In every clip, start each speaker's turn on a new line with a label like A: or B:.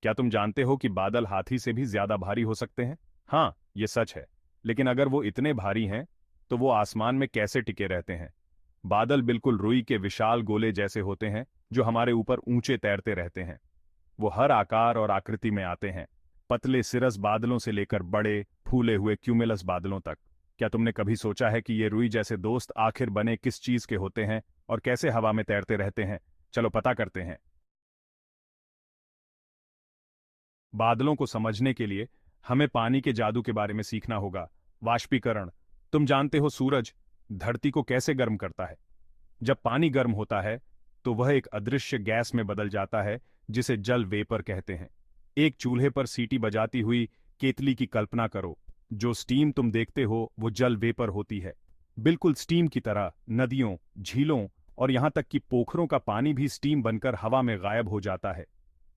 A: क्या तुम जानते हो कि बादल हाथी से भी ज्यादा भारी हो सकते हैं? हाँ, ये सच है। लेकिन अगर वो इतने भारी हैं, तो वो आसमान में कैसे टिके रहते हैं? बादल बिल्कुल रुई के विशाल गोले जैसे होते हैं, जो हमारे ऊपर ऊंचे तैरते रहते हैं। वो हर आकार और आकृति में आते हैं, पतले सिरस बादलों से लेकर बड़े फूले हुए क्यूमुलस बादलों तक। क्या तुमने कभी सोचा है कि ये रुई जैसे दोस्त आखिर बने किस चीज के होते हैं और कैसे हवा में तैरते रहते हैं? चलो पता करते हैं। बादलों को समझने के लिए हमें पानी के जादू के बारे में सीखना होगा। वाष्पीकरण। तुम जानते हो सूरज धरती को कैसे गर्म करता है? जब पानी गर्म होता है तो वह एक अदृश्य गैस में बदल जाता है, जिसे जल वेपर कहते हैं। एक चूल्हे पर सीटी बजाती हुई केतली की कल्पना करो। जो स्टीम तुम देखते हो वो जल वेपर होती है। बिल्कुल स्टीम की तरह नदियों, झीलों और यहां तक कि पोखरों का पानी भी स्टीम बनकर हवा में गायब हो जाता है।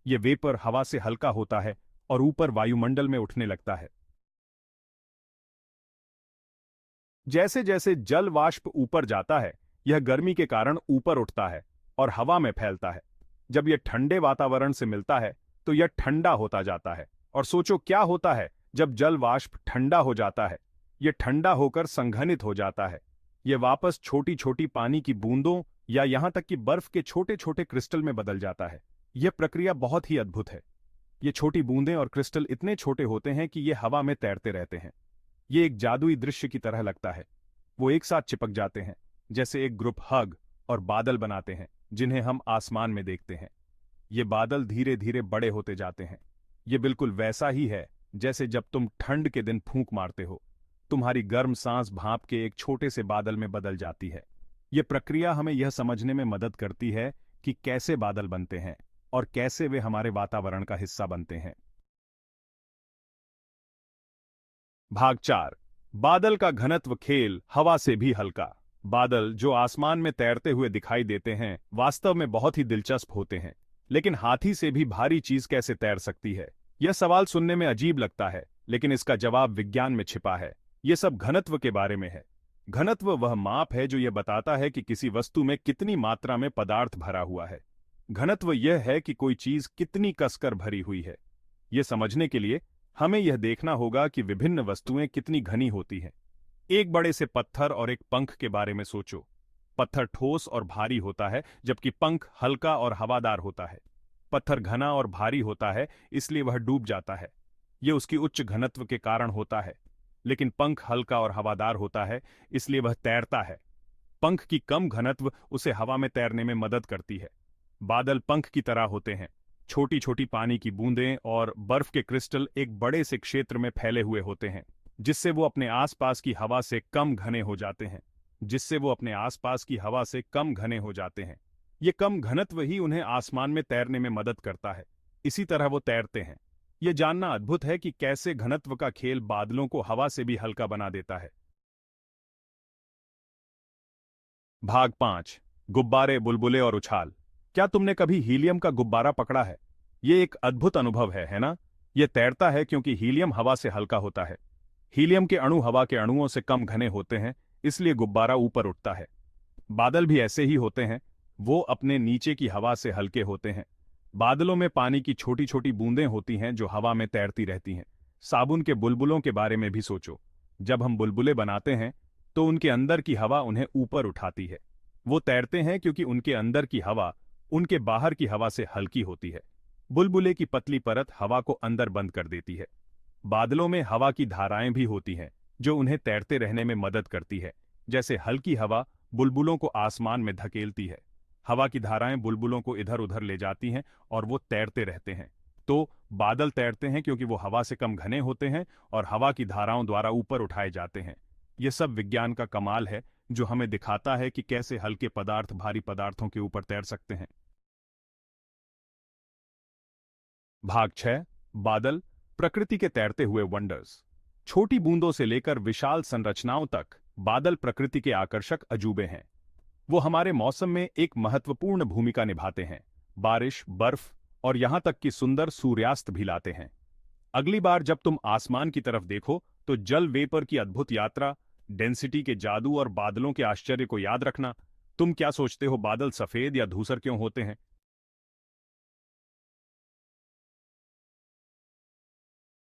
A: ये वेपर हवा से हल्का होता है और ऊपर वायुमंडल में उठने लगता है। जैसे जैसे जल वाष्प ऊपर जाता है, यह गर्मी के कारण ऊपर उठता है और हवा में फैलता है। जब यह ठंडे वातावरण से मिलता है तो यह ठंडा होता जाता है। और सोचो क्या होता है जब जल वाष्प ठंडा हो जाता है? यह ठंडा होकर संघनित हो जाता है। यह वापस छोटी छोटी पानी की बूंदों या यहां तक कि बर्फ के छोटे छोटे क्रिस्टल में बदल जाता है। यह प्रक्रिया बहुत ही अद्भुत है। ये छोटी बूंदें और क्रिस्टल इतने छोटे होते हैं कि ये हवा में तैरते रहते हैं। ये एक जादुई दृश्य की तरह लगता है। वो एक साथ चिपक जाते हैं, जैसे एक ग्रुप हग, और बादल बनाते हैं जिन्हें हम आसमान में देखते हैं। ये बादल धीरे धीरे बड़े होते जाते हैं। ये बिल्कुल वैसा ही है जैसे जब तुम ठंड के दिन फूंक मारते हो। तुम्हारी गर्म सांस भाप के एक छोटे से बादल में बदल जाती है। ये प्रक्रिया हमें यह समझने में मदद करती है कि कैसे बादल बनते हैं और कैसे वे हमारे वातावरण का हिस्सा बनते हैं। भाग 4। बादल का घनत्व खेल हवा से भी हल्का। बादल जो आसमान में तैरते हुए दिखाई देते हैं, वास्तव में बहुत ही दिलचस्प होते हैं। लेकिन हाथी से भी भारी चीज कैसे तैर सकती है? यह सवाल सुनने में अजीब लगता है, लेकिन इसका जवाब विज्ञान में छिपा है। यह सब घनत्व के बारे में है। घनत्व वह माप है जो यह बताता है कि किसी वस्तु में कितनी मात्रा में पदार्थ भरा हुआ है। घनत्व यह है कि कोई चीज कितनी कसकर भरी हुई है। यह समझने के लिए हमें यह देखना होगा कि विभिन्न वस्तुएं कितनी घनी होती हैं। एक बड़े से पत्थर और एक पंख के बारे में सोचो। पत्थर ठोस और भारी होता है, जबकि पंख हल्का और हवादार होता है। पत्थर घना और भारी होता है, इसलिए वह डूब जाता है। यह उसकी उच्च घनत्व के कारण होता है। लेकिन पंख हल्का और हवादार होता है, इसलिए वह तैरता है। पंख की कम घनत्व उसे हवा में तैरने में मदद करती है। बादल पंख की तरह होते हैं। छोटी छोटी पानी की बूंदें और बर्फ के क्रिस्टल एक बड़े से क्षेत्र में फैले हुए होते हैं, जिससे वो अपने आसपास की हवा से कम घने हो जाते हैं। ये कम घनत्व ही उन्हें आसमान में तैरने में मदद करता है। इसी तरह वो तैरते हैं। ये जानना अद्भुत है कि कैसे घनत्व का खेल बादलों को हवा से भी हल्का बना देता है। भाग 5। गुब्बारे, बुलबुले और उछाल। क्या तुमने कभी हीलियम का गुब्बारा पकड़ा है? ये एक अद्भुत अनुभव है ना? यह तैरता है क्योंकि हीलियम हवा से हल्का होता है। हीलियम के अणु हवा के अणुओं से कम घने होते हैं, इसलिए गुब्बारा ऊपर उठता है। बादल भी ऐसे ही होते हैं। वो अपने नीचे की हवा से हल्के होते हैं। बादलों में पानी की छोटी छोटी बूंदें होती हैं जो हवा में तैरती रहती हैं। साबुन के बुलबुलों के बारे में भी सोचो। जब हम बुलबुले बनाते हैं तो उनके अंदर की हवा उन्हें ऊपर उठाती है। वो तैरते हैं क्योंकि उनके अंदर की हवा उनके बाहर की हवा से हल्की होती है। बुलबुले की पतली परत हवा को अंदर बंद कर देती है। बादलों में हवा की धाराएं भी होती हैं जो उन्हें तैरते रहने में मदद करती है। जैसे हल्की हवा बुलबुलों को आसमान में धकेलती है। हवा की धाराएं बुलबुलों को इधर उधर ले जाती हैं और वो तैरते रहते हैं। तो बादल तैरते हैं क्योंकि वो हवा से कम घने होते हैं और हवा की धाराओं द्वारा ऊपर उठाए जाते हैं। ये सब विज्ञान का कमाल है, जो हमें दिखाता है कि कैसे हल्के पदार्थ भारी पदार्थों के ऊपर तैर सकते हैं। भाग 6। बादल, प्रकृति के तैरते हुए वंडर्स। छोटी बूंदों से लेकर विशाल संरचनाओं तक, बादल प्रकृति के आकर्षक अजूबे हैं। वो हमारे मौसम में एक महत्वपूर्ण भूमिका निभाते हैं। बारिश, बर्फ और यहां तक कि सुंदर सूर्यास्त भी लाते हैं। अगली बार जब तुम आसमान की तरफ देखो तो जल वेपर की अद्भुत यात्रा, डेंसिटी के जादू और बादलों के आश्चर्य को याद रखना। तुम क्या सोचते हो, बादल सफेद या धूसर क्यों होते हैं?